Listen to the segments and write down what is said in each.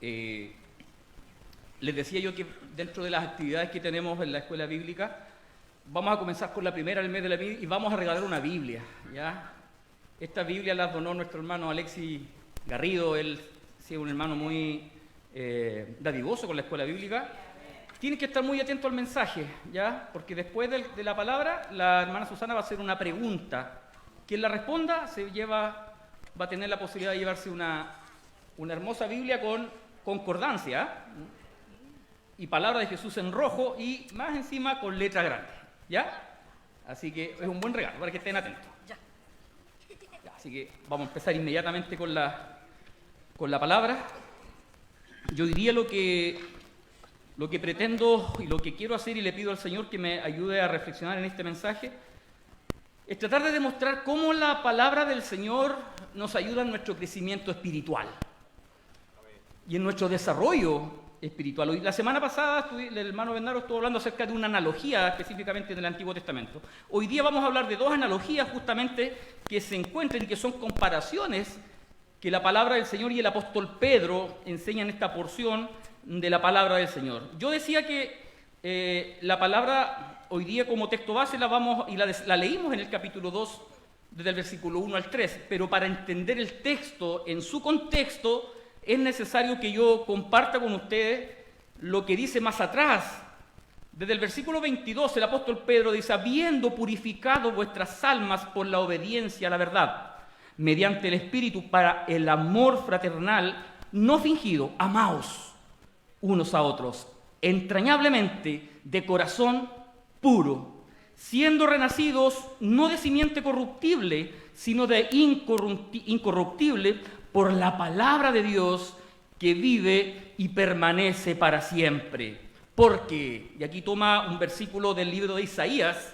Les decía yo que dentro de las actividades que tenemos en la escuela bíblica, vamos a comenzar con la primera del mes de la Biblia y vamos a regalar una Biblia, ¿ya? Esta Biblia la donó nuestro hermano Alexis Garrido. Él sí es un hermano muy dadivoso con la escuela bíblica. Tienen que estar muy atentos al mensaje, ¿ya? Porque después de la palabra, la hermana Susana va a hacer una pregunta. Quien la responda va a tener la posibilidad de llevarse una hermosa Biblia con concordancia, y palabra de Jesús en rojo y más encima con letra grande, ¿ya? Así que es un buen regalo para que estén atentos. Ya, así que vamos a empezar inmediatamente con la palabra. Yo diría lo que pretendo y lo que quiero hacer, y le pido al Señor que me ayude a reflexionar en este mensaje, es tratar de demostrar cómo la palabra del Señor nos ayuda en nuestro crecimiento espiritual y en nuestro desarrollo espiritual. Hoy, la semana pasada, el hermano Bernardo estuvo hablando acerca de una analogía específicamente del Antiguo Testamento. Hoy día vamos a hablar de dos analogías justamente que se encuentran y que son comparaciones que la palabra del Señor y el apóstol Pedro enseñan en esta porción de la palabra del Señor. Yo decía que la palabra hoy día como texto base la leímos en el capítulo 2, desde el versículo 1 al 3, pero para entender el texto en su contexto es necesario que yo comparta con ustedes lo que dice más atrás. Desde el versículo 22 el apóstol Pedro dice: habiendo purificado vuestras almas por la obediencia a la verdad, mediante el Espíritu, para el amor fraternal no fingido, amaos unos a otros entrañablemente de corazón puro, siendo renacidos no de simiente corruptible, sino de incorruptible, por la palabra de Dios que vive y permanece para siempre. Porque, y aquí toma un versículo del libro de Isaías,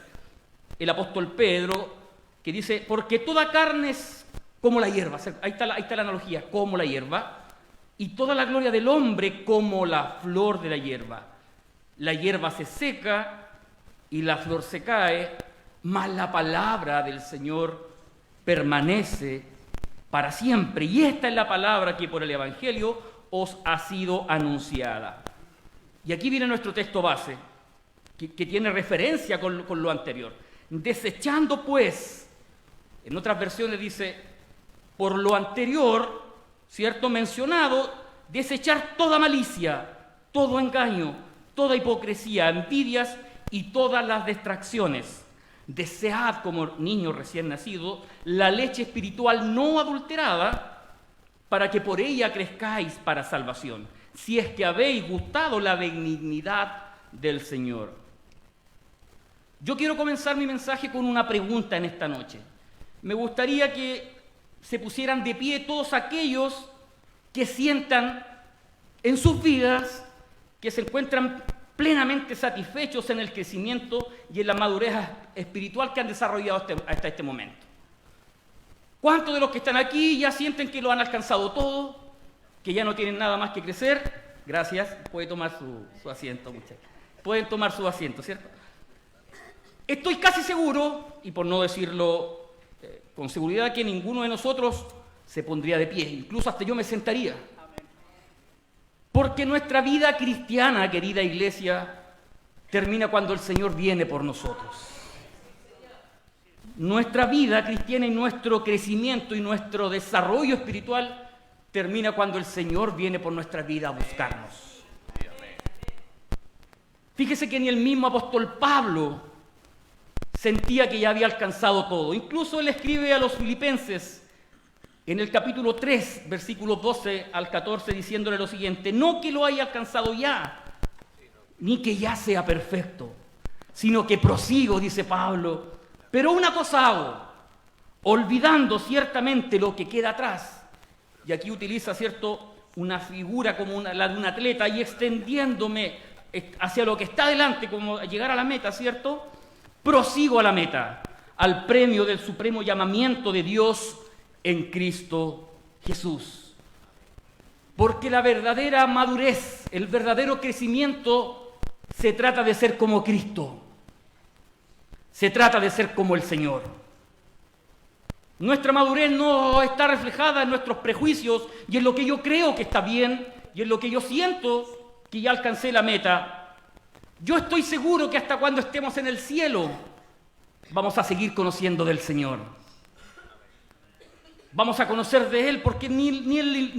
el apóstol Pedro, que dice: porque toda carne es como la hierba. Ahí está la analogía, como la hierba, y toda la gloria del hombre como la flor de la hierba. La hierba se seca y la flor se cae, mas la palabra del Señor permanece para siempre. Y esta es la palabra que por el Evangelio os ha sido anunciada. Y aquí viene nuestro texto base, que tiene referencia con lo anterior. Desechando pues, en otras versiones dice, por lo anterior, ¿cierto?, mencionado, desechar toda malicia, todo engaño, toda hipocresía, envidias y todas las distracciones. Desead como niños recién nacidos la leche espiritual no adulterada, para que por ella crezcáis para salvación, si es que habéis gustado la benignidad del Señor. Yo quiero comenzar mi mensaje con una pregunta en esta noche. Me gustaría que se pusieran de pie todos aquellos que sientan en sus vidas que se encuentran plenamente satisfechos en el crecimiento y en la madurez espiritual que han desarrollado hasta este momento. ¿Cuántos de los que están aquí ya sienten que lo han alcanzado todo, que ya no tienen nada más que crecer? Gracias, puede tomar su asiento, muchachos. Pueden tomar su asiento, ¿cierto? Estoy casi seguro, y por no decirlo con seguridad, que ninguno de nosotros se pondría de pie, incluso hasta yo me sentaría. Porque nuestra vida cristiana, querida iglesia, termina cuando el Señor viene por nosotros. Nuestra vida cristiana y nuestro crecimiento y nuestro desarrollo espiritual termina cuando el Señor viene por nuestra vida a buscarnos. Fíjese que ni el mismo apóstol Pablo sentía que ya había alcanzado todo. Incluso él escribe a los filipenses en el capítulo 3, versículos 12 al 14, diciéndole lo siguiente: no que lo haya alcanzado ya, ni que ya sea perfecto, sino que prosigo, dice Pablo, pero una cosa hago, olvidando ciertamente lo que queda atrás. Y aquí utiliza, ¿cierto?, una figura como la de un atleta, y extendiéndome hacia lo que está adelante, como llegar a la meta, ¿cierto? Prosigo a la meta, al premio del supremo llamamiento de Dios en Cristo Jesús. Porque la verdadera madurez, el verdadero crecimiento, se trata de ser como Cristo. Se trata de ser como el Señor. Nuestra madurez no está reflejada en nuestros prejuicios y en lo que yo creo que está bien y en lo que yo siento que ya alcancé la meta. Yo estoy seguro que hasta cuando estemos en el cielo vamos a seguir conociendo del Señor. Vamos a conocer de Él porque ni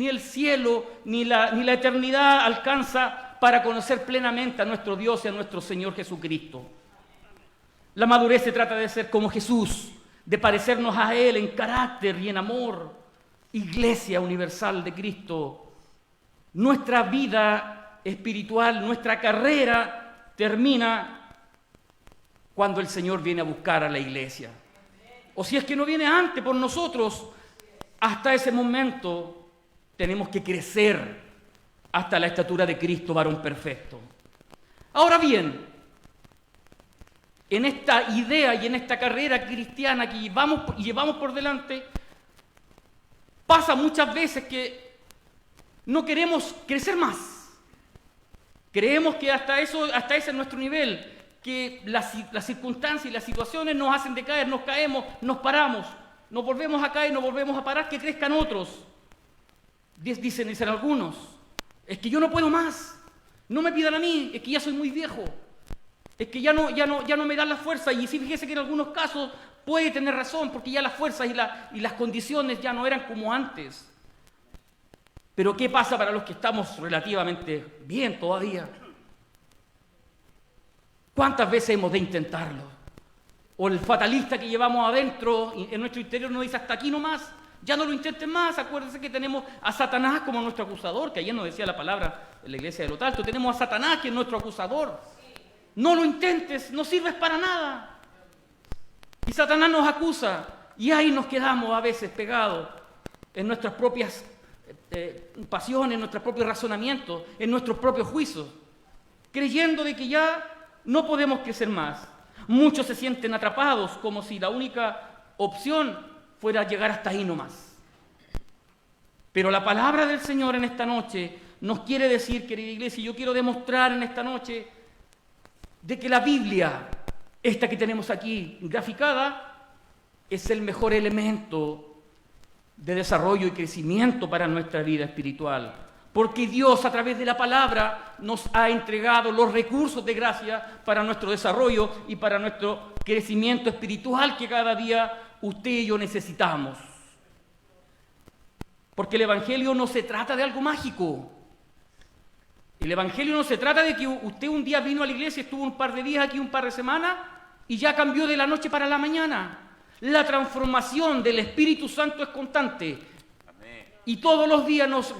el cielo ni la eternidad alcanza para conocer plenamente a nuestro Dios y a nuestro Señor Jesucristo. La madurez se trata de ser como Jesús, de parecernos a Él en carácter y en amor. Iglesia universal de Cristo. Nuestra vida espiritual, nuestra carrera termina cuando el Señor viene a buscar a la iglesia. O si es que no viene antes por nosotros, hasta ese momento tenemos que crecer hasta la estatura de Cristo, varón perfecto. Ahora bien, en esta idea y en esta carrera cristiana que llevamos por delante, pasa muchas veces que no queremos crecer más. Creemos que hasta ese es nuestro nivel, que las circunstancias y las situaciones nos hacen decaer, nos caemos, nos paramos, nos volvemos a caer, nos volvemos a parar, que crezcan otros. Dicen algunos, es que yo no puedo más, no me pidan a mí, es que ya soy muy viejo, es que ya no me dan la fuerza. Y sí, fíjese que en algunos casos puede tener razón, porque ya las fuerzas y las condiciones ya no eran como antes. Pero ¿qué pasa para los que estamos relativamente bien todavía? ¿Cuántas veces hemos de intentarlo? O el fatalista que llevamos adentro, en nuestro interior, nos dice hasta aquí nomás, ya no lo intenten más. Acuérdense que tenemos a Satanás como nuestro acusador, que ayer nos decía la palabra en la iglesia de Lotalto. Tenemos a Satanás que es nuestro acusador. No lo intentes, no sirves para nada. Y Satanás nos acusa, y ahí nos quedamos a veces pegados en nuestras propias pasiones, en nuestros propios razonamientos, en nuestros propios juicios, creyendo de que ya no podemos crecer más. Muchos se sienten atrapados como si la única opción fuera llegar hasta ahí nomás. Pero la palabra del Señor en esta noche nos quiere decir, querida iglesia, y yo quiero demostrar en esta noche de que la Biblia, esta que tenemos aquí graficada, es el mejor elemento de desarrollo y crecimiento para nuestra vida espiritual. Porque Dios, a través de la palabra, nos ha entregado los recursos de gracia para nuestro desarrollo y para nuestro crecimiento espiritual que cada día usted y yo necesitamos. Porque el Evangelio no se trata de algo mágico. El Evangelio no se trata de que usted un día vino a la iglesia, estuvo un par de días aquí, un par de semanas, y ya cambió de la noche para la mañana. La transformación del Espíritu Santo es constante. Amén. Y todos los días nos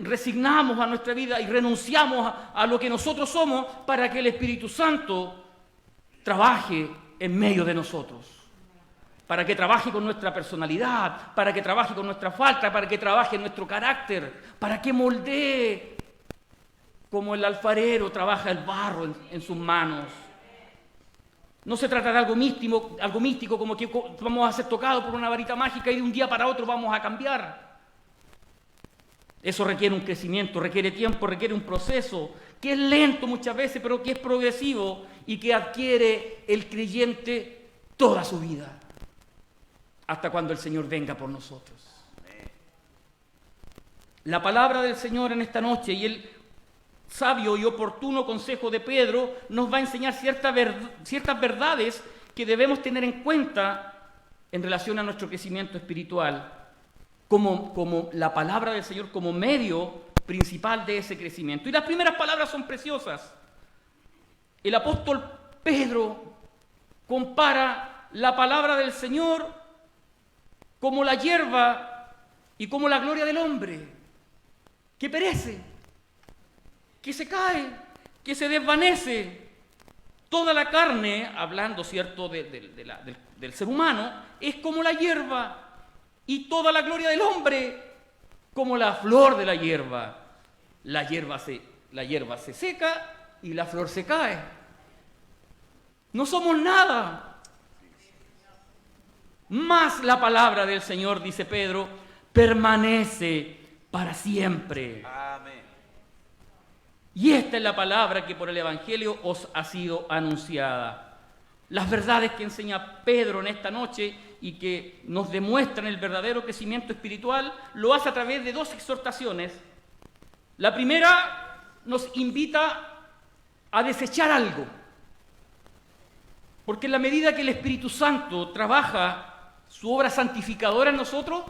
resignamos a nuestra vida y renunciamos a lo que nosotros somos para que el Espíritu Santo trabaje en medio de nosotros. Para que trabaje con nuestra personalidad, para que trabaje con nuestra falta, para que trabaje en nuestro carácter, para que moldee como el alfarero trabaja el barro en sus manos. No se trata de algo místico como que vamos a ser tocados por una varita mágica y de un día para otro vamos a cambiar. Eso requiere un crecimiento, requiere tiempo, requiere un proceso que es lento muchas veces, pero que es progresivo y que adquiere el creyente toda su vida, hasta cuando el Señor venga por nosotros. La palabra del Señor en esta noche y el sabio y oportuno consejo de Pedro nos va a enseñar ciertas verdades que debemos tener en cuenta en relación a nuestro crecimiento espiritual, como la palabra del Señor como medio principal de ese crecimiento. Y las primeras palabras son preciosas. El apóstol Pedro compara la palabra del Señor como la hierba y como la gloria del hombre, que perece, que se cae, que se desvanece. Toda la carne, hablando, ¿cierto?, del ser humano, es como la hierba, y toda la gloria del hombre como la flor de la hierba. La hierba se seca y la flor se cae. No somos nada. Mas la palabra del Señor, dice Pedro, permanece para siempre. Amén. Y esta es la palabra que por el Evangelio os ha sido anunciada. Las verdades que enseña Pedro en esta noche y que nos demuestran el verdadero crecimiento espiritual, lo hace a través de dos exhortaciones. La primera nos invita a desechar algo, porque en la medida que el Espíritu Santo trabaja su obra santificadora en nosotros,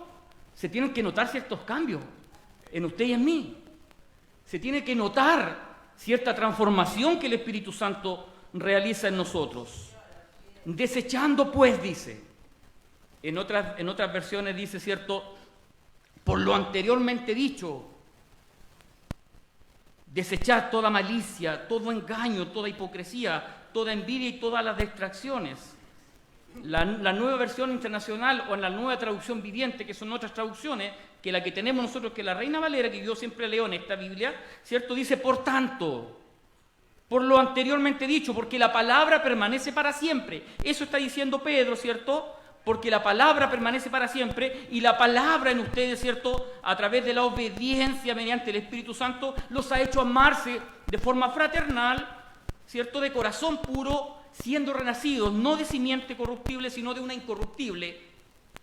se tienen que notar ciertos cambios en usted y en mí. Se tiene que notar cierta transformación que el Espíritu Santo realiza en nosotros. Desechando, pues, dice, en otras versiones dice, ¿cierto? Por lo anteriormente dicho, desechar toda malicia, todo engaño, toda hipocresía, toda envidia y todas las distracciones. La nueva versión internacional o en la nueva traducción viviente, que son otras traducciones, que la que tenemos nosotros, que la Reina Valera, que yo siempre leo en esta Biblia, ¿cierto? Dice, por tanto, por lo anteriormente dicho, porque la palabra permanece para siempre. Eso está diciendo Pedro, ¿cierto? Porque la palabra permanece para siempre y la palabra en ustedes, ¿cierto? A través de la obediencia mediante el Espíritu Santo, los ha hecho amarse de forma fraternal, ¿cierto? De corazón puro, siendo renacidos, no de simiente corruptible, sino de una incorruptible,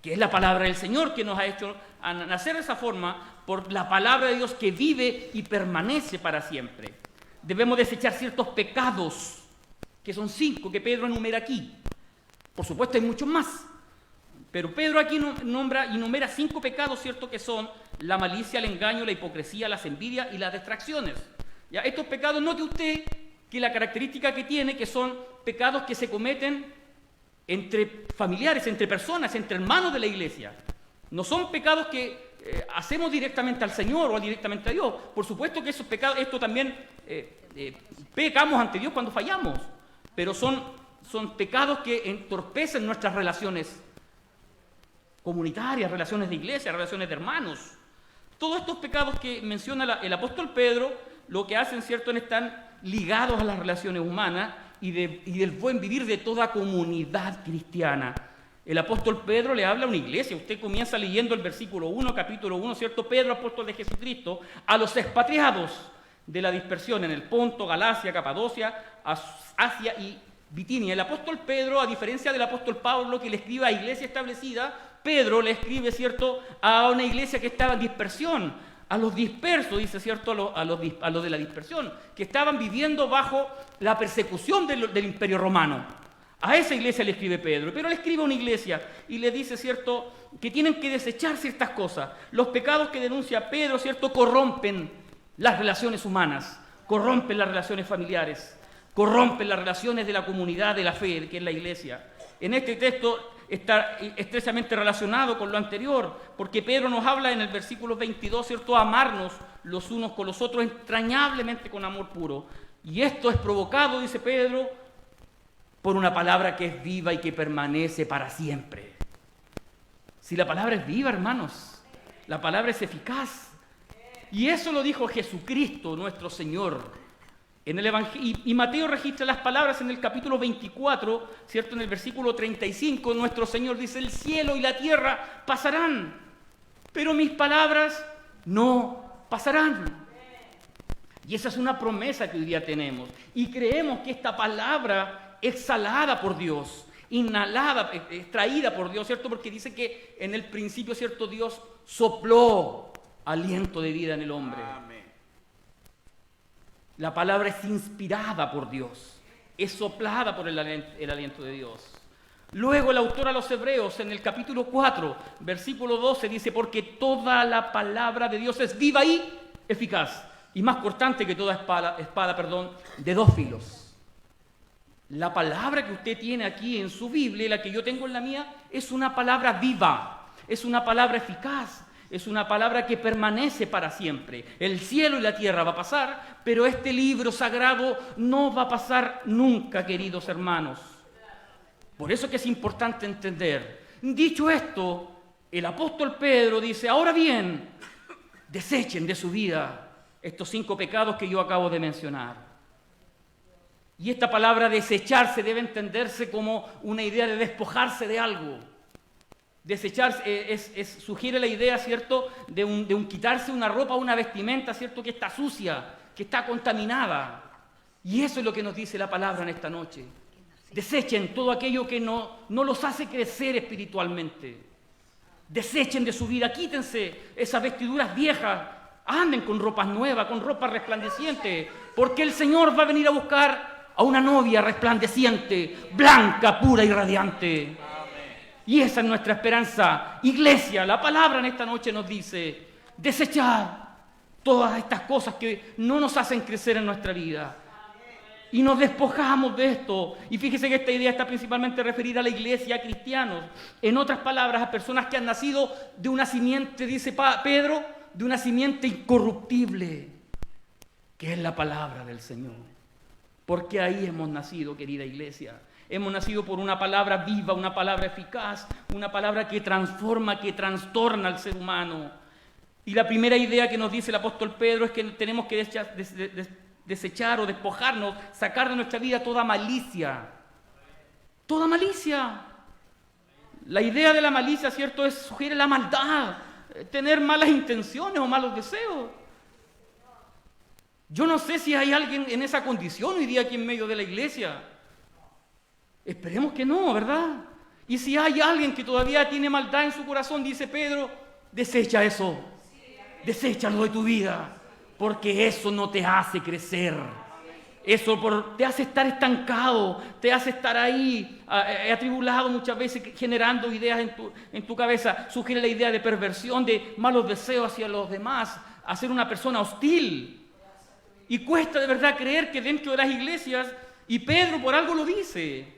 que es la palabra del Señor, que nos ha hecho nacer de esa forma, por la palabra de Dios que vive y permanece para siempre. Debemos desechar ciertos pecados, que son 5, que Pedro enumera aquí. Por supuesto hay muchos más, pero Pedro aquí enumera 5 pecados, ¿cierto? Que son la malicia, el engaño, la hipocresía, las envidias y las distracciones. ¿Ya? Estos pecados, note usted que la característica que tiene, que son pecados que se cometen entre familiares, entre personas, entre hermanos de la iglesia. No son pecados que hacemos directamente al Señor o directamente a Dios. Por supuesto que esos pecados, esto también pecamos ante Dios cuando fallamos, pero son pecados que entorpecen nuestras relaciones comunitarias, relaciones de iglesia, relaciones de hermanos. Todos estos pecados que menciona el apóstol Pedro, lo que hacen, ¿cierto?, están ligados a las relaciones humanas y del buen vivir de toda comunidad cristiana. El apóstol Pedro le habla a una iglesia. Usted comienza leyendo el versículo 1, capítulo 1, ¿cierto? Pedro, apóstol de Jesucristo, a los expatriados de la dispersión en el Ponto, Galacia, Capadocia, Asia y Bitinia. El apóstol Pedro, a diferencia del apóstol Pablo, que le escribe a iglesia establecida, Pedro le escribe, ¿cierto?, a una iglesia que estaba en dispersión, a los dispersos, dice, ¿cierto?, a los de la dispersión, que estaban viviendo bajo la persecución del imperio romano. A esa iglesia le escribe Pedro, pero le escribe a una iglesia y le dice, ¿cierto?, que tienen que desechar ciertas cosas. Los pecados que denuncia Pedro, ¿cierto?, corrompen las relaciones humanas, corrompen las relaciones familiares, corrompen las relaciones de la comunidad de la fe, que es la iglesia. En este texto está estrechamente relacionado con lo anterior, porque Pedro nos habla en el versículo 22, ¿cierto?, amarnos los unos con los otros entrañablemente con amor puro. Y esto es provocado, dice Pedro, por una palabra que es viva y que permanece para siempre. Si la palabra es viva, hermanos, la palabra es eficaz. Y eso lo dijo Jesucristo, nuestro Señor. En el Evangelio, y Mateo registra las palabras en el capítulo 24, ¿cierto? En el versículo 35, nuestro Señor dice, el cielo y la tierra pasarán, pero mis palabras no pasarán. Y esa es una promesa que hoy día tenemos. Y creemos que esta palabra exhalada por Dios, inhalada, extraída por Dios, ¿cierto? Porque dice que en el principio, ¿cierto?, Dios sopló aliento de vida en el hombre. Amén. La palabra es inspirada por Dios, es soplada por el aliento de Dios. Luego el autor a los Hebreos en el capítulo 4, versículo 12 dice, porque toda la palabra de Dios es viva y eficaz, y más cortante que toda espada, de dos filos. La palabra que usted tiene aquí en su Biblia y la que yo tengo en la mía es una palabra viva, es una palabra eficaz. Es una palabra que permanece para siempre. El cielo y la tierra va a pasar, pero este libro sagrado no va a pasar nunca, queridos hermanos. Por eso que es importante entender. Dicho esto, el apóstol Pedro dice, ahora bien, desechen de su vida estos 5 pecados que yo acabo de mencionar. Y esta palabra desecharse debe entenderse como una idea de despojarse de algo. Desechar sugiere la idea, ¿cierto?, de un quitarse una ropa, una vestimenta, ¿cierto?, que está sucia, que está contaminada. Y eso es lo que nos dice la palabra en esta noche. Desechen todo aquello que no los hace crecer espiritualmente. Desechen de su vida, quítense esas vestiduras viejas, anden con ropas nuevas, con ropas resplandecientes, porque el Señor va a venir a buscar a una novia resplandeciente, blanca, pura y radiante. Y esa es nuestra esperanza. Iglesia, la palabra en esta noche nos dice, desechar todas estas cosas que no nos hacen crecer en nuestra vida. Y nos despojamos de esto. Y fíjese que esta idea está principalmente referida a la iglesia, a cristianos. En otras palabras, a personas que han nacido de una simiente, dice Pedro, de una simiente incorruptible, que es la palabra del Señor. Porque ahí hemos nacido, querida iglesia. Hemos nacido por una palabra viva, una palabra eficaz, una palabra que transforma, que trastorna al ser humano. Y la primera idea que nos dice el apóstol Pedro es que tenemos que desechar o despojarnos, sacar de nuestra vida toda malicia. Toda malicia. La idea de la malicia, ¿cierto?, sugiere la maldad, tener malas intenciones o malos deseos. Yo no sé si hay alguien en esa condición hoy día aquí en medio de la iglesia. Esperemos que no, ¿verdad? Y si hay alguien que todavía tiene maldad en su corazón, dice Pedro, desecha eso. Deséchalo de tu vida, porque eso no te hace crecer. Eso te hace estar estancado, te hace estar ahí, atribulado muchas veces, generando ideas en tu cabeza. Sugiere la idea de perversión, de malos deseos hacia los demás, a ser una persona hostil. Y cuesta de verdad creer que dentro de las iglesias, y Pedro por algo lo dice,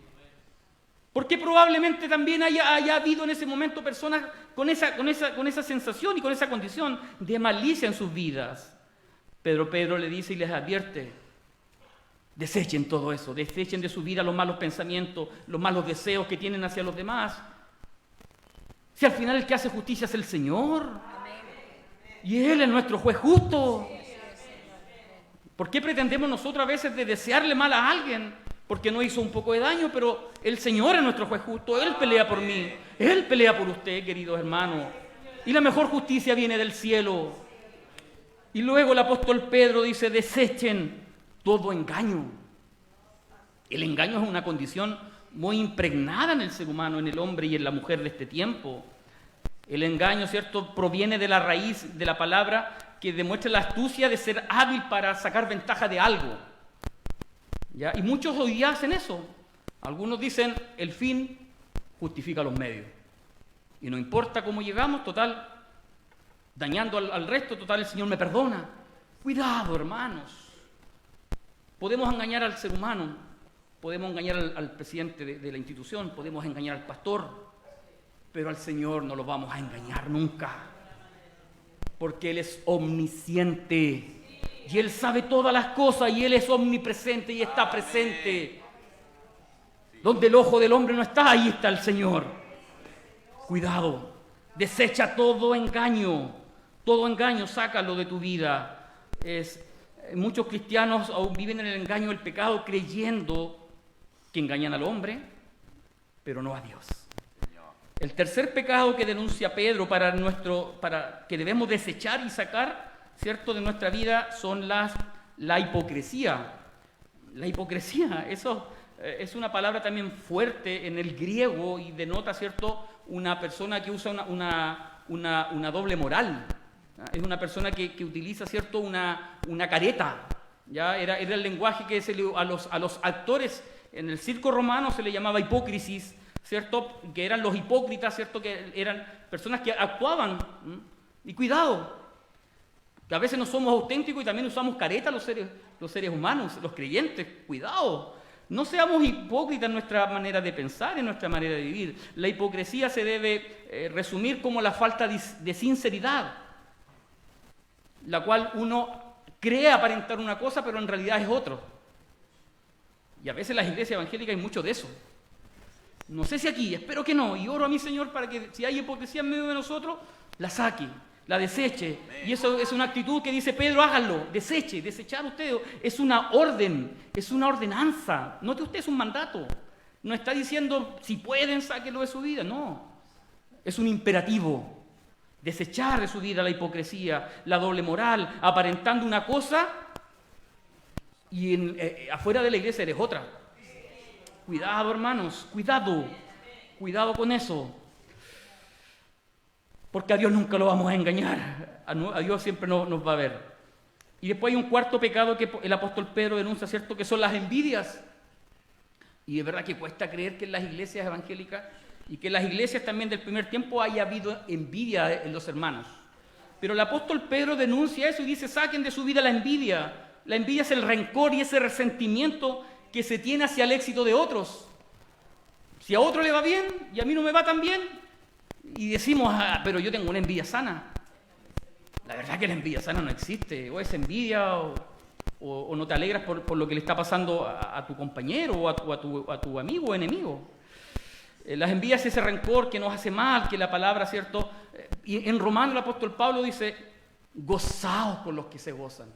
porque probablemente también haya habido en ese momento personas con esa sensación y con esa condición de malicia en sus vidas. Pedro le dice y les advierte, desechen todo eso, desechen de su vida los malos pensamientos, los malos deseos que tienen hacia los demás. Si al final el que hace justicia es el Señor, y Él es nuestro juez justo. ¿Por qué pretendemos nosotros a veces de desearle mal a alguien? Porque no hizo un poco de daño, pero el Señor es nuestro juez justo, Él pelea por mí, Él pelea por usted, queridos hermanos. Y la mejor justicia viene del cielo. Y luego el apóstol Pedro dice, desechen todo engaño. El engaño es una condición muy impregnada en el ser humano, en el hombre y en la mujer de este tiempo. El engaño, ¿cierto?, proviene de la raíz de la palabra que demuestra la astucia de ser hábil para sacar ventaja de algo. ¿Ya? Y muchos hoy día hacen eso. Algunos dicen, el fin justifica los medios. Y no importa cómo llegamos, total, dañando al resto, total, el Señor me perdona. Cuidado, hermanos. Podemos engañar al ser humano, podemos engañar al presidente de la institución, podemos engañar al pastor, pero al Señor no lo vamos a engañar nunca. Porque Él es omnisciente. Y Él sabe todas las cosas y Él es omnipresente y está presente. Donde el ojo del hombre no está, ahí está el Señor. Cuidado, desecha todo engaño, sácalo de tu vida. Muchos cristianos aún viven en el engaño del pecado creyendo que engañan al hombre, pero no a Dios. El tercer pecado que denuncia Pedro para que debemos desechar y sacar, ¿cierto?, de nuestra vida son la hipocresía. La hipocresía, eso es una palabra también fuerte en el griego y denota, ¿cierto?, una persona que usa una doble moral. Es una persona que utiliza, ¿cierto?, una careta. ¿Ya? Era el lenguaje que a los actores en el circo romano se le llamaba hipócrisis, ¿cierto?, que eran los hipócritas, ¿cierto?, que eran personas que actuaban. Y cuidado, que a veces no somos auténticos y también usamos careta los seres humanos, los creyentes. Cuidado, no seamos hipócritas en nuestra manera de pensar, en nuestra manera de vivir. La hipocresía se debe resumir como la falta de sinceridad, la cual uno cree aparentar una cosa, pero en realidad es otro. Y a veces en las iglesias evangélicas hay mucho de eso. No sé si aquí, espero que no, y oro a mi Señor para que si hay hipocresía en medio de nosotros, la saque, la deseche. Y eso es una actitud que dice Pedro, háganlo, desechar usted. Es una orden, es una ordenanza. Note usted, es un mandato. No está diciendo, si pueden, sáquenlo de su vida, no. Es un imperativo. Desechar de su vida la hipocresía, la doble moral, aparentando una cosa y afuera de la iglesia eres otra. Cuidado, hermanos, cuidado con eso. Porque a Dios nunca lo vamos a engañar, a Dios siempre nos va a ver. Y después hay un cuarto pecado que el apóstol Pedro denuncia, ¿cierto?, que son las envidias. Y de verdad que cuesta creer que en las iglesias evangélicas y que en las iglesias también del primer tiempo haya habido envidia en los hermanos. Pero el apóstol Pedro denuncia eso y dice, saquen de su vida la envidia. La envidia es el rencor y ese resentimiento que se tiene hacia el éxito de otros. Si a otro le va bien y a mí no me va tan bien, y decimos, pero yo tengo una envidia sana. La verdad que la envidia sana no existe. O es envidia o no te alegras por lo que le está pasando a tu compañero o a tu amigo o enemigo. Las envidias es ese rencor que nos hace mal, que la palabra, ¿cierto? Y en Romanos el apóstol Pablo dice, gozaos con los que se gozan.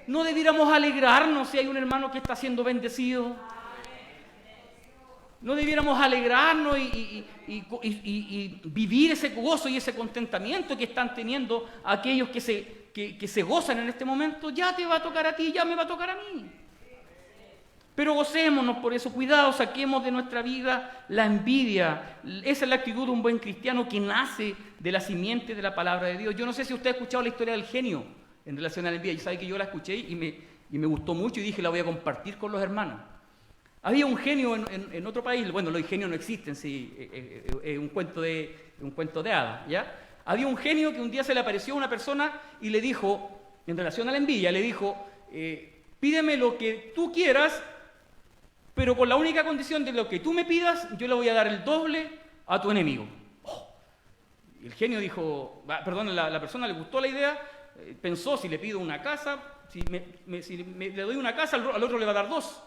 ¿No debiéramos alegrarnos si hay un hermano que está siendo bendecido? ¿No debiéramos alegrarnos y vivir ese gozo y ese contentamiento que están teniendo aquellos que se gozan en este momento? Ya te va a tocar a ti, ya me va a tocar a mí. Pero gocémonos por eso, cuidado, saquemos de nuestra vida la envidia. Esa es la actitud de un buen cristiano que nace de la simiente de la palabra de Dios. Yo no sé si usted ha escuchado la historia del genio en relación a la envidia, y sabe que yo la escuché y me gustó mucho y dije la voy a compartir con los hermanos. Había un genio en otro país, bueno, los genios no existen, sí, es un cuento de hadas, ¿ya? Había un genio que un día se le apareció a una persona y le dijo, en relación a la envidia, le dijo, pídeme lo que tú quieras, pero con la única condición de lo que tú me pidas, yo le voy a dar el doble a tu enemigo. Oh. Y el genio dijo, la persona le gustó la idea, pensó, si le pido una casa, si le doy una casa, al otro le va a dar dos.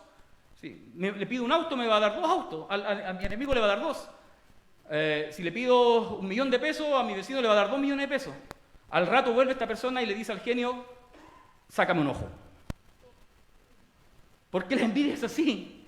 Si le pido un auto, me va a dar 2 autos, a mi enemigo le va a dar 2. Si le pido 1.000.000 de pesos, a mi vecino le va a dar 2 millones de pesos. Al rato vuelve esta persona y le dice al genio, sácame un ojo. Porque la envidia es así.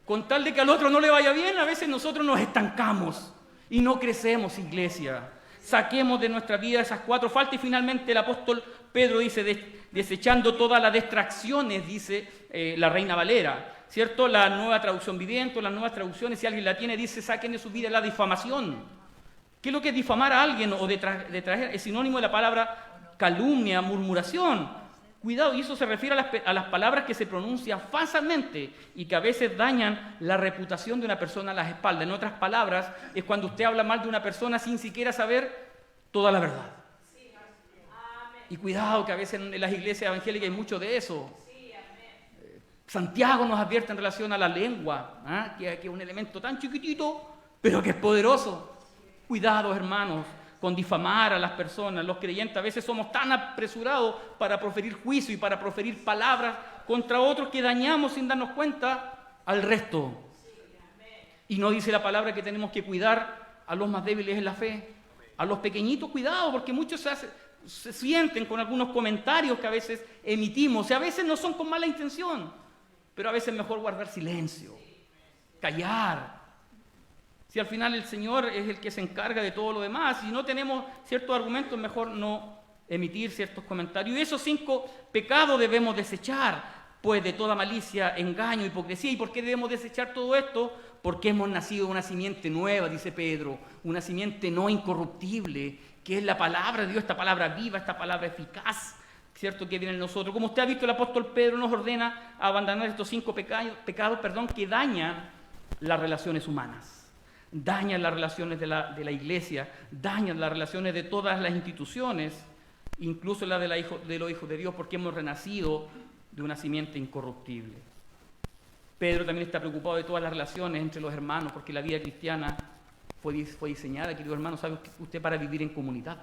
Con tal de que al otro no le vaya bien, a veces nosotros nos estancamos y no crecemos, iglesia. Saquemos de nuestra vida esas 4 faltas y finalmente el apóstol Pedro dice, desechando todas las distracciones, dice la Reina Valera, ¿cierto? La Nueva Traducción Viviente, las nuevas traducciones, si alguien la tiene, dice, saquen de su vida la difamación. ¿Qué es lo que es difamar a alguien o detraer? Es sinónimo de la palabra calumnia, murmuración. Cuidado, y eso se refiere a las palabras que se pronuncian falsamente y que a veces dañan la reputación de una persona a las espaldas. En otras palabras, es cuando usted habla mal de una persona sin siquiera saber toda la verdad. Y cuidado, que a veces en las iglesias evangélicas hay mucho de eso. Santiago nos advierte en relación a la lengua, que es un elemento tan chiquitito, pero que es poderoso. Cuidado, hermanos, con difamar a las personas. Los creyentes a veces somos tan apresurados para proferir juicio y para proferir palabras contra otros que dañamos sin darnos cuenta al resto. Y no dice la palabra que tenemos que cuidar a los más débiles en la fe, a los pequeñitos, cuidado, porque muchos se sienten con algunos comentarios que a veces emitimos, y a veces no son con mala intención, pero a veces es mejor guardar silencio, callar. Si al final el Señor es el que se encarga de todo lo demás, si no tenemos ciertos argumentos, mejor no emitir ciertos comentarios. Y esos 5 pecados debemos desechar, pues de toda malicia, engaño, hipocresía. ¿Y por qué debemos desechar todo esto? Porque hemos nacido de una simiente nueva, dice Pedro, una simiente no incorruptible, que es la palabra de Dios, esta palabra viva, esta palabra eficaz, ¿cierto?, que viene en nosotros. Como usted ha visto, el apóstol Pedro nos ordena a abandonar estos 5 pecados, que dañan las relaciones humanas. Dañan las relaciones de la iglesia, dañan las relaciones de todas las instituciones, incluso la de los hijos de Dios, porque hemos renacido de una simiente incorruptible. Pedro también está preocupado de todas las relaciones entre los hermanos, porque la vida cristiana fue diseñada, querido hermano, sabe usted, para vivir en comunidad.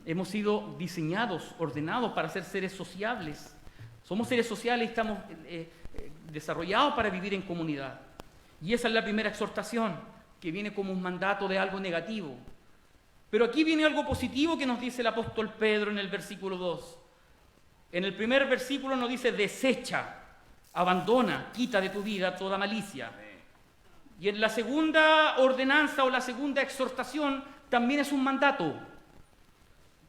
Hemos sido diseñados, ordenados para ser seres sociables. Somos seres sociales y estamos desarrollados para vivir en comunidad. Y esa es la primera exhortación, que viene como un mandato de algo negativo. Pero aquí viene algo positivo que nos dice el apóstol Pedro en el versículo 2. En el primer versículo nos dice, desecha, abandona, quita de tu vida toda malicia. Y en la segunda ordenanza o la segunda exhortación también es un mandato.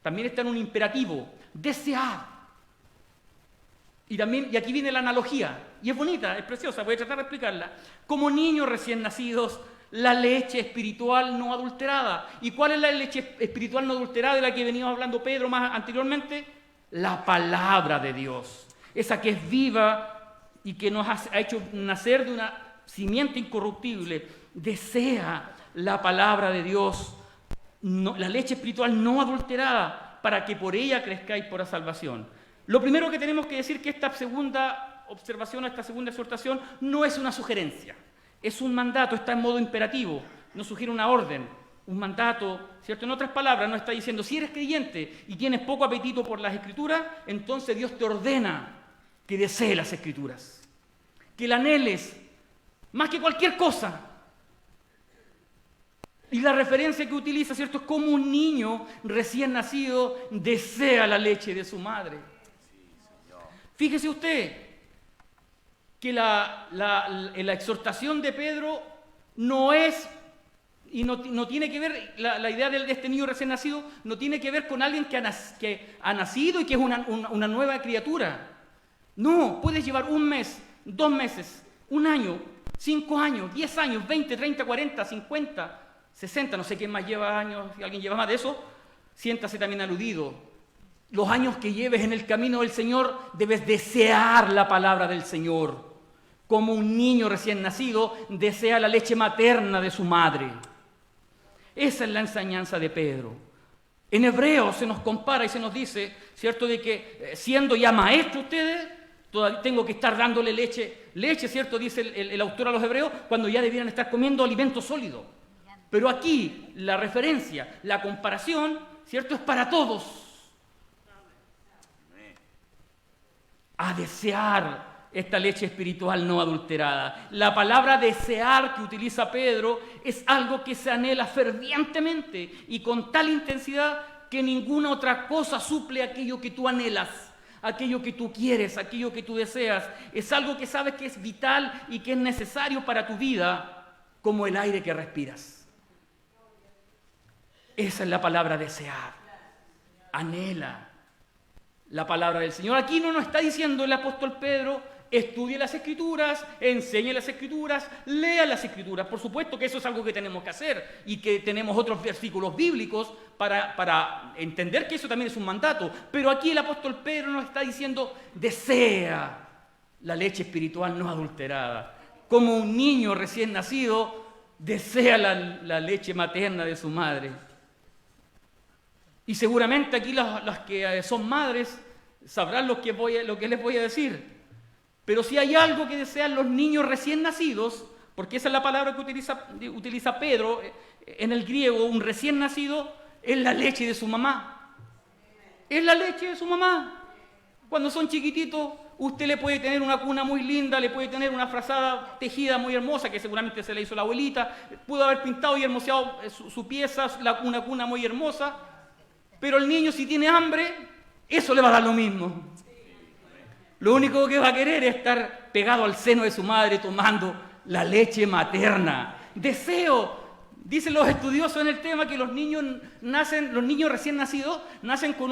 También está en un imperativo, desear. Y aquí viene la analogía. y es bonita, es preciosa, voy a tratar de explicarla. Como niños recién nacidos, la leche espiritual no adulterada. ¿Y cuál es la leche espiritual no adulterada de la que venía hablando Pedro más anteriormente? La palabra de Dios, esa que es viva y que nos ha hecho nacer de una simiente incorruptible. Desea la palabra de Dios, la leche espiritual no adulterada, para que por ella crezcáis por la salvación. Lo primero que tenemos que decir es que esta segunda observación, esta segunda exhortación, no es una sugerencia, es un mandato, está en modo imperativo, nos sugiere una orden, un mandato, ¿cierto? En otras palabras, nos está diciendo, si eres creyente y tienes poco apetito por las Escrituras, entonces Dios te ordena que desees las Escrituras, que la anheles más que cualquier cosa. Y la referencia que utiliza, ¿cierto?, es como un niño recién nacido desea la leche de su madre. Fíjese usted que la exhortación de Pedro no es, y no tiene que ver, la idea de este niño recién nacido no tiene que ver con alguien que ha nacido y que es una nueva criatura. No, puedes llevar 1 mes, 2 meses, 1 año, 5 años, 10 años, 20, 30, 40, 50, 60, no sé quién más lleva años, si alguien lleva más de eso, siéntase también aludido. Los años que lleves en el camino del Señor, debes desear la palabra del Señor. Como un niño recién nacido desea la leche materna de su madre. Esa es la enseñanza de Pedro. En Hebreos se nos compara y se nos dice, ¿cierto?, de que siendo ya maestros ustedes, todavía tengo que estar dándole leche, ¿cierto?, dice el autor a los Hebreos, cuando ya debieran estar comiendo alimento sólido. Pero aquí la referencia, la comparación, ¿cierto?, es para todos. A desear esta leche espiritual no adulterada. La palabra desear que utiliza Pedro es algo que se anhela fervientemente y con tal intensidad que ninguna otra cosa suple aquello que tú anhelas, aquello que tú quieres, aquello que tú deseas. Es algo que sabes que es vital y que es necesario para tu vida, como el aire que respiras. Esa es la palabra desear. Anhela la palabra del Señor. Aquí no nos está diciendo el apóstol Pedro, estudie las Escrituras, enseñe las Escrituras, lea las Escrituras. Por supuesto que eso es algo que tenemos que hacer y que tenemos otros versículos bíblicos para entender que eso también es un mandato. Pero aquí el apóstol Pedro nos está diciendo, desea la leche espiritual no adulterada. Como un niño recién nacido desea la leche materna de su madre. Y seguramente aquí las que son madres sabrán lo que les voy a decir. Pero si hay algo que desean los niños recién nacidos, porque esa es la palabra que utiliza Pedro en el griego, un recién nacido, es la leche de su mamá. Es la leche de su mamá. Cuando son chiquititos, usted le puede tener una cuna muy linda, le puede tener una frazada tejida muy hermosa, que seguramente se la hizo la abuelita, pudo haber pintado y hermoseado su pieza, una cuna muy hermosa. Pero el niño, si tiene hambre, eso le va a dar lo mismo. Lo único que va a querer es estar pegado al seno de su madre tomando la leche materna. Deseo, dicen los estudiosos en el tema, que los niños recién nacidos nacen con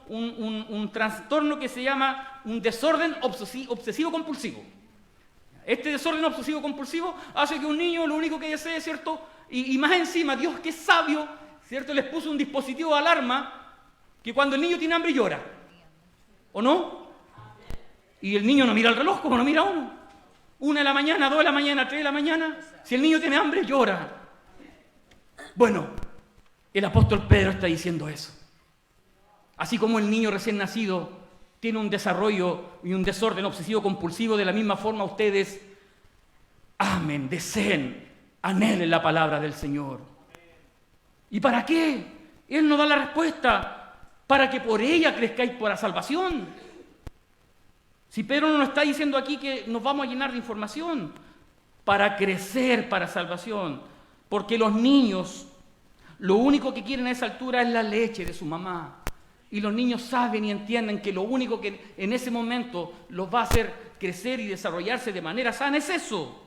un trastorno que se llama un desorden obsesivo-compulsivo. Este desorden obsesivo-compulsivo hace que un niño lo único que desee, ¿cierto? Y más encima, Dios que es sabio, ¿cierto?, les puso un dispositivo de alarma que cuando el niño tiene hambre llora. ¿O no? Y el niño no mira el reloj como no mira uno. 1 de la mañana, 2 de la mañana, 3 de la mañana. Si el niño tiene hambre, llora. Bueno, el apóstol Pedro está diciendo eso. Así como el niño recién nacido tiene un desarrollo y un desorden obsesivo-compulsivo, de la misma forma ustedes amen, deseen, anhelen la palabra del Señor. ¿Y para qué? Él nos da la respuesta. Para que por ella crezcáis por la salvación. Si Pedro no nos está diciendo aquí que nos vamos a llenar de información, para crecer para salvación. Porque los niños, lo único que quieren a esa altura es la leche de su mamá. Y los niños saben y entienden que lo único que en ese momento los va a hacer crecer y desarrollarse de manera sana es eso.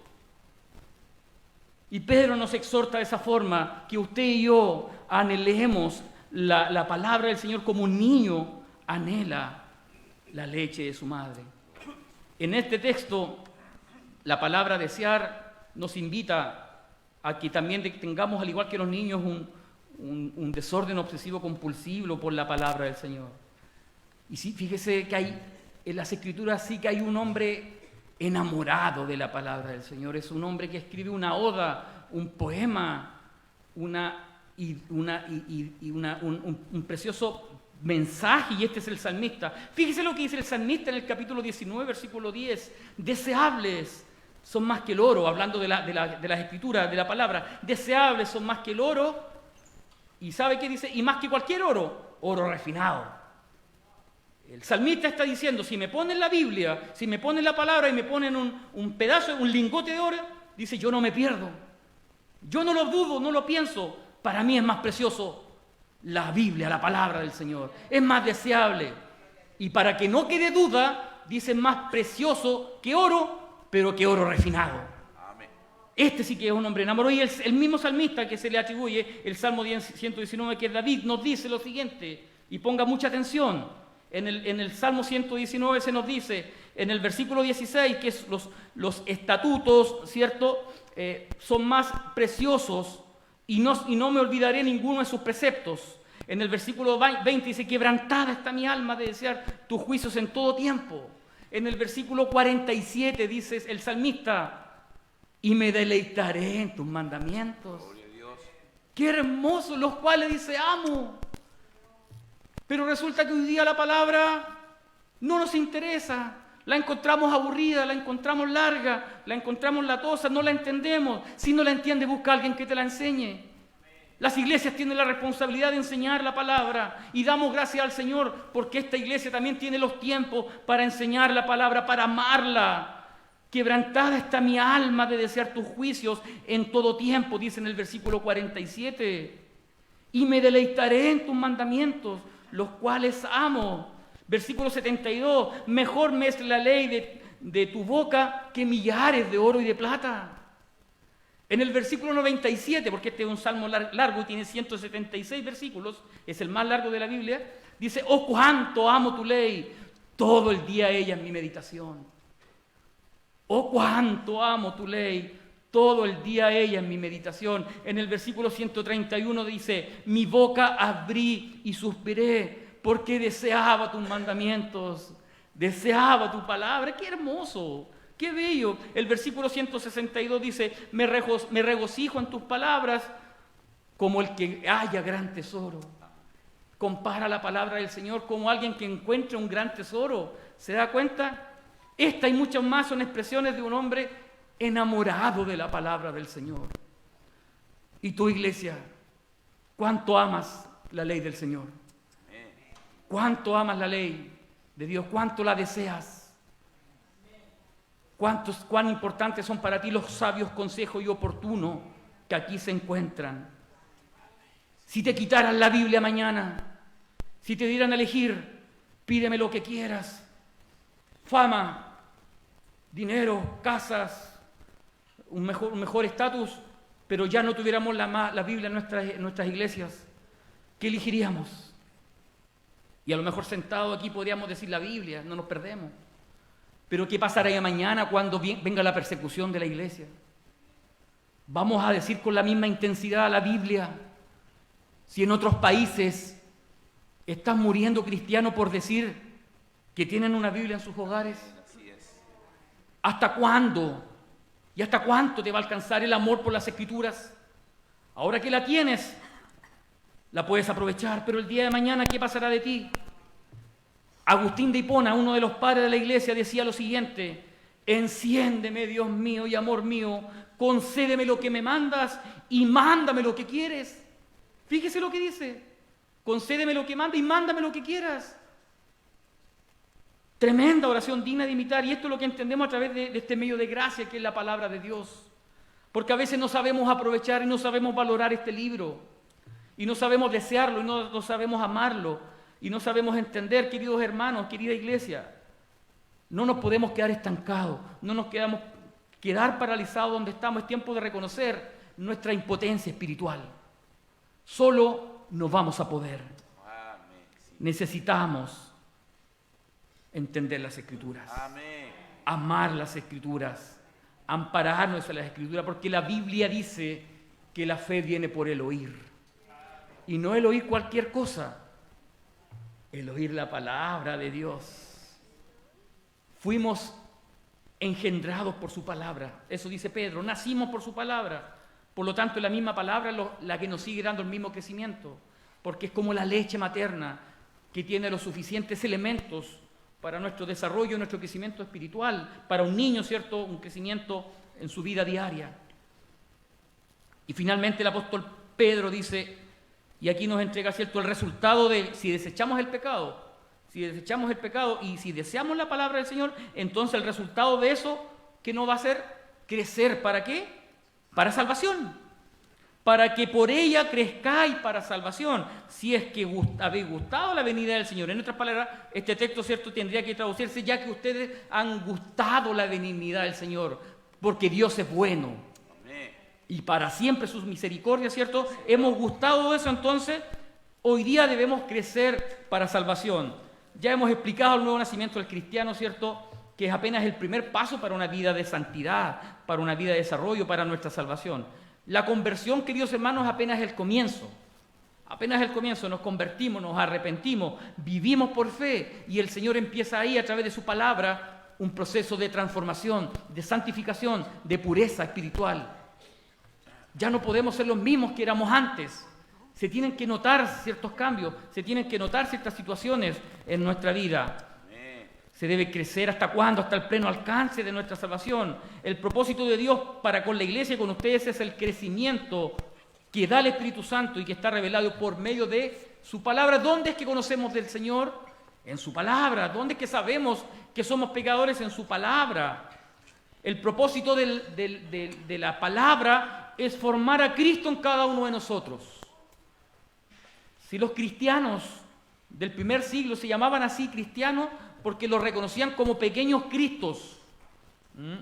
Y Pedro nos exhorta de esa forma, que usted y yo anhelemos la palabra del Señor como un niño anhela la leche de su madre. En este texto La palabra desear nos invita a que también tengamos, al igual que los niños, un desorden obsesivo compulsivo por la palabra del Señor. Y sí, fíjese que hay en las Escrituras sí que hay un hombre enamorado de la palabra del Señor. Es un hombre que escribe una oda, un poema, un precioso mensaje, y este es el salmista. Fíjese lo que dice el salmista en el capítulo 19, versículo 10. Deseables son más que el oro, hablando de las Escrituras, de la palabra. Deseables son más que el oro. ¿Y sabe qué dice? Y más que cualquier oro, oro refinado. El salmista está diciendo, si me ponen la Biblia, si me ponen la palabra y me ponen un pedazo, un lingote de oro, dice, yo no me pierdo. Yo no lo dudo, no lo pienso. Para mí es más precioso la Biblia, la palabra del Señor. Es más deseable. Y para que no quede duda, dice más precioso que oro, pero que oro refinado. Amén. Este sí que es un hombre enamorado. Y el mismo salmista que se le atribuye, el Salmo 119, que es David, nos dice lo siguiente, y ponga mucha atención. En el Salmo 119 se nos dice, en el versículo 16, que es los estatutos, ¿cierto? Son más preciosos y no me olvidaré ninguno de sus preceptos. En el versículo 20 dice, quebrantada está mi alma de desear tus juicios en todo tiempo. En el versículo 47 dice el salmista, y me deleitaré en tus mandamientos. Gloria a Dios. Qué hermosos, los cuales dice, amo. Pero resulta que hoy día la palabra no nos interesa. La encontramos aburrida, la encontramos larga, la encontramos latosa, no la entendemos. Si no la entiende, busca a alguien que te la enseñe. Las iglesias tienen la responsabilidad de enseñar la palabra y damos gracias al Señor porque esta iglesia también tiene los tiempos para enseñar la palabra, para amarla. Quebrantada está mi alma de desear tus juicios en todo tiempo, dice en el versículo 47. Y me deleitaré en tus mandamientos, los cuales amo. Versículo 72, mejor me es la ley de tu boca que millares de oro y de plata. En el versículo 97, porque este es un salmo largo y tiene 176 versículos, es el más largo de la Biblia, dice, oh cuánto amo tu ley, todo el día ella es mi meditación. Oh cuánto amo tu ley, todo el día ella es mi meditación. En el versículo 131 dice, mi boca abrí y suspiré, porque deseaba tus mandamientos, deseaba tu palabra. ¡Qué hermoso! ¡Qué bello! El versículo 162 dice, me regocijo en tus palabras como el que halla gran tesoro. Compara la palabra del Señor como alguien que encuentra un gran tesoro. ¿Se da cuenta? Esta y muchas más son expresiones de un hombre enamorado de la palabra del Señor. ¿Y tu iglesia? ¿Cuánto amas la ley del Señor? ¿Cuánto amas la ley de Dios? ¿Cuánto la deseas? ¿Cuán importantes son para ti los sabios consejos y oportunos que aquí se encuentran? Si te quitaran la Biblia mañana, si te dieran a elegir, pídeme lo que quieras, fama, dinero, casas, un mejor estatus, pero ya no tuviéramos la Biblia en nuestras iglesias, ¿qué elegiríamos? Y a lo mejor sentado aquí podríamos decir la Biblia, no nos perdemos. Pero ¿qué pasará mañana cuando venga la persecución de la iglesia? ¿Vamos a decir con la misma intensidad la Biblia? Si en otros países están muriendo cristianos por decir que tienen una Biblia en sus hogares. ¿Hasta cuándo? ¿Y hasta cuánto te va a alcanzar el amor por las Escrituras? Ahora que la tienes, la puedes aprovechar, pero el día de mañana, ¿qué pasará de ti? Agustín de Hipona, uno de los padres de la iglesia, decía lo siguiente, enciéndeme, Dios mío y amor mío, concédeme lo que me mandas y mándame lo que quieres. Fíjese lo que dice, concédeme lo que mandas y mándame lo que quieras. Tremenda oración digna de imitar, y esto es lo que entendemos a través de este medio de gracia que es la palabra de Dios. Porque a veces no sabemos aprovechar y no sabemos valorar este libro, y no sabemos desearlo y no sabemos amarlo. Y no sabemos entender, queridos hermanos, querida iglesia, no nos podemos quedar estancados, no nos quedar paralizados donde estamos. Es tiempo de reconocer nuestra impotencia espiritual. Solo no vamos a poder. Necesitamos entender las Escrituras, amar las Escrituras, ampararnos en las Escrituras, porque la Biblia dice que la fe viene por el oír. Y no el oír cualquier cosa, el oír la palabra de Dios. Fuimos engendrados por su palabra, eso dice Pedro, nacimos por su palabra. Por lo tanto, es la misma palabra la que nos sigue dando el mismo crecimiento, porque es como la leche materna que tiene los suficientes elementos para nuestro desarrollo, nuestro crecimiento espiritual, para un niño, ¿cierto? Un crecimiento en su vida diaria. Y finalmente el apóstol Pedro dice, y aquí nos entrega, ¿cierto?, el resultado de si desechamos el pecado. Si desechamos el pecado y si deseamos la palabra del Señor, entonces el resultado de eso, ¿qué nos va a hacer? Crecer. ¿Para qué? Para salvación. Para que por ella crezcáis para salvación, si es que habéis gustado la venida del Señor. En otras palabras, este texto, ¿cierto?, tendría que traducirse ya que ustedes han gustado la benignidad del Señor, porque Dios es bueno. Y para siempre sus misericordias, ¿cierto? Hemos gustado de eso, entonces hoy día debemos crecer para salvación. Ya hemos explicado el nuevo nacimiento del cristiano, ¿cierto?, que es apenas el primer paso para una vida de santidad, para una vida de desarrollo, para nuestra salvación. La conversión, queridos hermanos, apenas es el comienzo. Apenas es el comienzo, nos convertimos, nos arrepentimos, vivimos por fe y el Señor empieza ahí a través de su palabra un proceso de transformación, de santificación, de pureza espiritual. Ya no podemos ser los mismos que éramos antes. Se tienen que notar ciertos cambios, se tienen que notar ciertas situaciones en nuestra vida. Se debe crecer ¿hasta cuándo? Hasta el pleno alcance de nuestra salvación. El propósito de Dios para con la iglesia y con ustedes es el crecimiento que da el Espíritu Santo y que está revelado por medio de su palabra. ¿Dónde es que conocemos del Señor? En su palabra. ¿Dónde es que sabemos que somos pecadores? En su palabra. El propósito de la palabra es formar a Cristo en cada uno de nosotros. Si los cristianos del primer siglo se llamaban así cristianos porque los reconocían como pequeños cristos,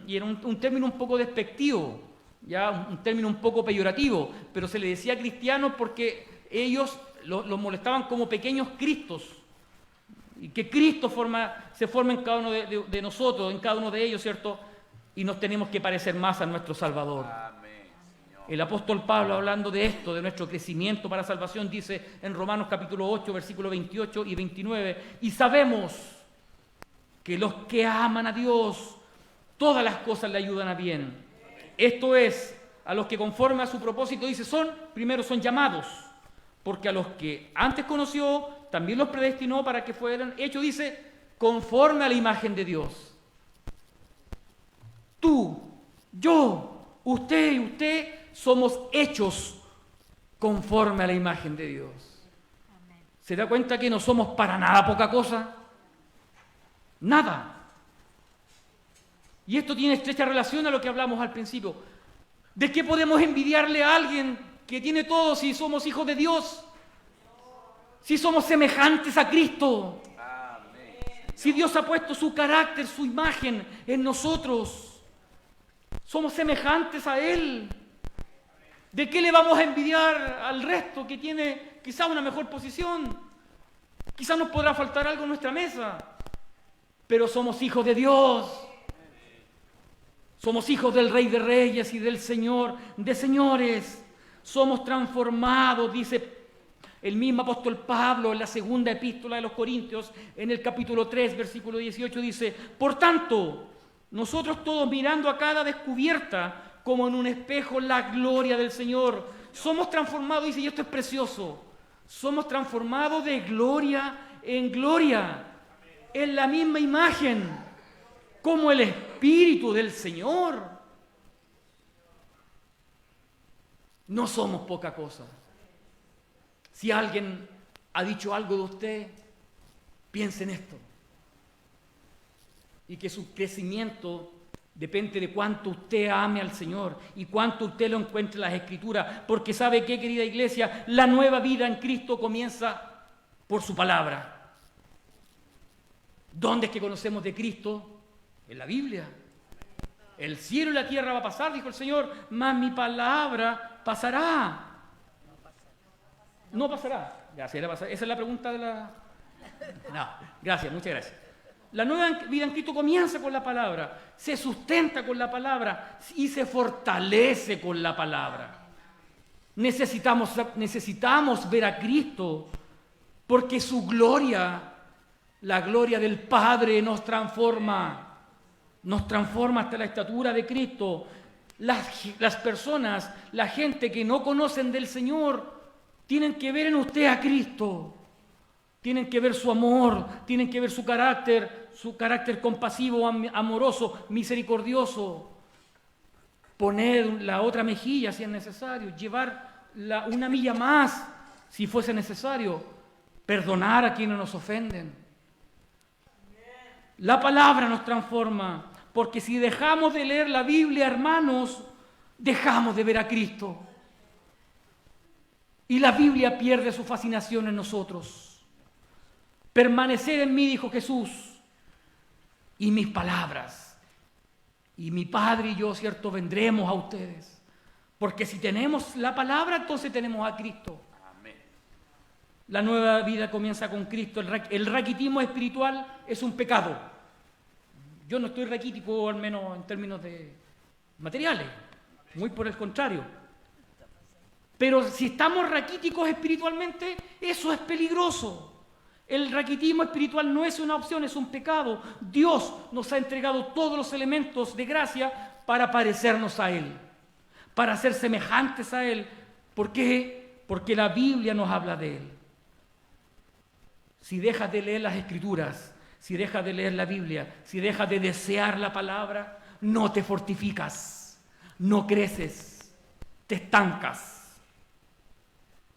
y era un término un poco despectivo, ya un término un poco peyorativo, pero se le decía cristianos porque ellos los molestaban como pequeños cristos, y que Cristo se forma en cada uno de nosotros, en cada uno de ellos, ¿cierto? Y nos tenemos que parecer más a nuestro Salvador. El apóstol Pablo, hablando de esto, de nuestro crecimiento para salvación, dice en Romanos capítulo 8, versículos 28 y 29, y sabemos que los que aman a Dios, todas las cosas le ayudan a bien. Esto es, a los que conforme a su propósito, dice, primero son llamados, porque a los que antes conoció, también los predestinó para que fueran hechos, dice, conforme a la imagen de Dios. Tú, yo, usted y usted somos hechos conforme a la imagen de Dios. ¿Se da cuenta que no somos para nada poca cosa? Nada. Y esto tiene estrecha relación a lo que hablamos al principio. ¿De qué podemos envidiarle a alguien que tiene todo si somos hijos de Dios? Si somos semejantes a Cristo. Si Dios ha puesto su carácter, su imagen en nosotros. Somos semejantes a Él. ¿De qué le vamos a envidiar al resto que tiene quizá una mejor posición? Quizá nos podrá faltar algo en nuestra mesa. Pero somos hijos de Dios. Somos hijos del Rey de Reyes y del Señor de Señores. Somos transformados, dice el mismo apóstol Pablo en la segunda epístola de los Corintios, en el capítulo 3, versículo 18, dice, por tanto, nosotros todos mirando a cada descubierta, como en un espejo, la gloria del Señor, somos transformados, dice, y esto es precioso, somos transformados de gloria en gloria, en la misma imagen, como el Espíritu del Señor. No somos poca cosa. Si alguien ha dicho algo de usted, piense en esto. Y que su crecimiento depende de cuánto usted ame al Señor y cuánto usted lo encuentre en las Escrituras. Porque ¿sabe qué, querida iglesia? La nueva vida en Cristo comienza por su palabra. ¿Dónde es que conocemos de Cristo? En la Biblia. El cielo y la tierra va a pasar, dijo el Señor, mas mi palabra pasará. No pasará. Ya, esa es la pregunta de la... No, gracias, muchas gracias. La nueva vida en Cristo comienza con la palabra, se sustenta con la palabra y se fortalece con la palabra. Necesitamos ver a Cristo porque su gloria, la gloria del Padre nos transforma hasta la estatura de Cristo. Las personas, la gente que no conocen del Señor, tienen que ver en usted a Cristo. Tienen que ver su amor, tienen que ver su carácter compasivo, amoroso, misericordioso. Poner la otra mejilla si es necesario, llevar una milla más si fuese necesario, perdonar a quienes nos ofenden. La palabra nos transforma, porque si dejamos de leer la Biblia, hermanos, dejamos de ver a Cristo. Y la Biblia pierde su fascinación en nosotros. Permanecer en mí, dijo Jesús, y mis palabras. Y mi Padre y yo, cierto, vendremos a ustedes. Porque si tenemos la palabra, entonces tenemos a Cristo. Amén. La nueva vida comienza con Cristo. El raquitismo espiritual es un pecado. Yo no estoy raquítico, al menos en términos de materiales. Muy por el contrario. Pero si estamos raquíticos espiritualmente, eso es peligroso. El raquitismo espiritual no es una opción, es un pecado. Dios nos ha entregado todos los elementos de gracia para parecernos a Él, para ser semejantes a Él. ¿Por qué? Porque la Biblia nos habla de Él. Si dejas de leer las Escrituras, si dejas de leer la Biblia, si dejas de desear la palabra, no te fortificas, no creces, te estancas.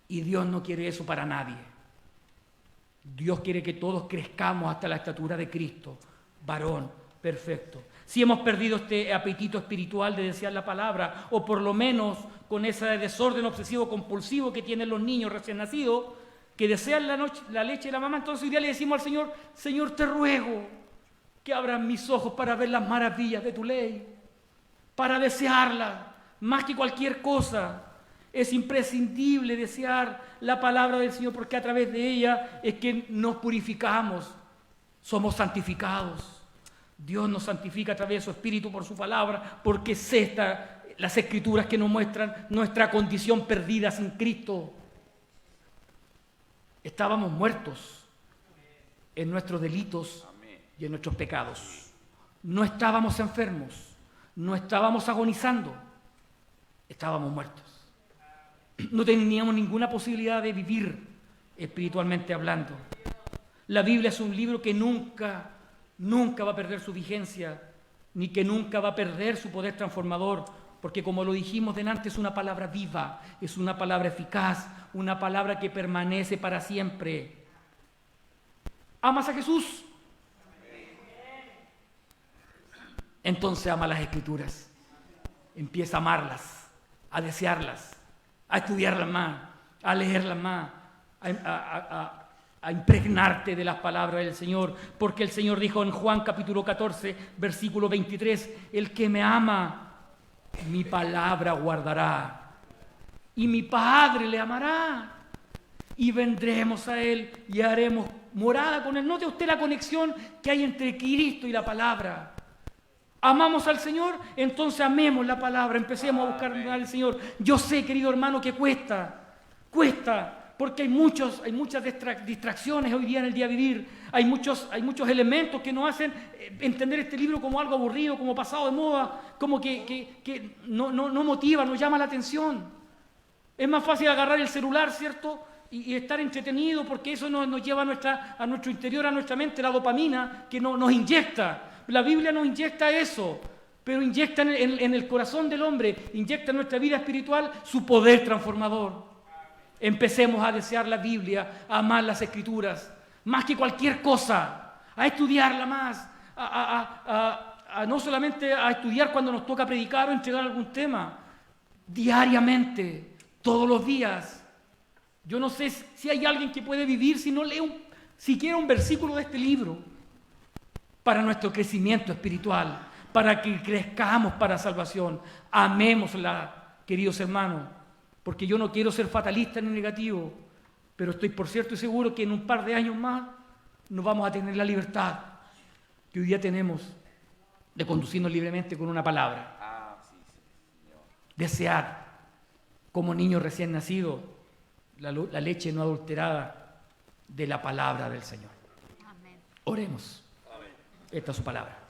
Y Dios no quiere eso para nadie. Dios quiere que todos crezcamos hasta la estatura de Cristo, varón perfecto. Si hemos perdido este apetito espiritual de desear la palabra, o por lo menos con ese desorden obsesivo compulsivo que tienen los niños recién nacidos, que desean la leche de la mamá, entonces hoy día le decimos al Señor: Señor, te ruego que abran mis ojos para ver las maravillas de tu ley, para desearla más que cualquier cosa. Es imprescindible desear la palabra del Señor, porque a través de ella es que nos purificamos, somos santificados. Dios nos santifica a través de su Espíritu por su palabra, porque es las Escrituras que nos muestran nuestra condición perdida sin Cristo. Estábamos muertos en nuestros delitos y en nuestros pecados. No estábamos enfermos, no estábamos agonizando, estábamos muertos. No teníamos ninguna posibilidad de vivir espiritualmente hablando. La Biblia es un libro que nunca va a perder su vigencia, ni que nunca va a perder su poder transformador, porque como lo dijimos delante, es una palabra viva, es una palabra eficaz, una palabra que permanece para siempre. ¿Amas a Jesús? Entonces ama las Escrituras. Empieza a amarlas, a desearlas, a estudiarlas más, a leerlas más, a impregnarte de las palabras del Señor, porque el Señor dijo en Juan capítulo 14, versículo 23, el que me ama, mi palabra guardará, y mi Padre le amará, y vendremos a Él y haremos morada con Él. Note usted la conexión que hay entre Cristo y la palabra. ¿Amamos al Señor? Entonces amemos la palabra, empecemos a buscar al Señor. Yo sé, querido hermano, que cuesta, porque hay muchas distracciones hoy día en el día vivir. Hay muchos elementos que nos hacen entender este libro como algo aburrido, como pasado de moda, como que no motiva, no llama la atención. Es más fácil agarrar el celular, ¿cierto?, y estar entretenido, porque eso nos lleva a nuestro interior, a nuestra mente, la dopamina que nos inyecta. La Biblia nos inyecta eso, pero inyecta en el corazón del hombre, inyecta en nuestra vida espiritual su poder transformador. Empecemos a desear la Biblia, a amar las Escrituras, más que cualquier cosa, a estudiarla más, no solamente a estudiar cuando nos toca predicar o entregar algún tema, diariamente, todos los días. Yo no sé si hay alguien que puede vivir si no lee siquiera un versículo de este libro, para nuestro crecimiento espiritual, para que crezcamos para salvación. Amémosla, queridos hermanos, porque yo no quiero ser fatalista ni negativo, pero estoy por cierto y seguro que en un par de años más nos vamos a tener la libertad que hoy día tenemos de conducirnos libremente con una palabra. Desear, como niño recién nacido, la leche no adulterada de la palabra del Señor. Amén. Oremos. Amén. Esta es su palabra.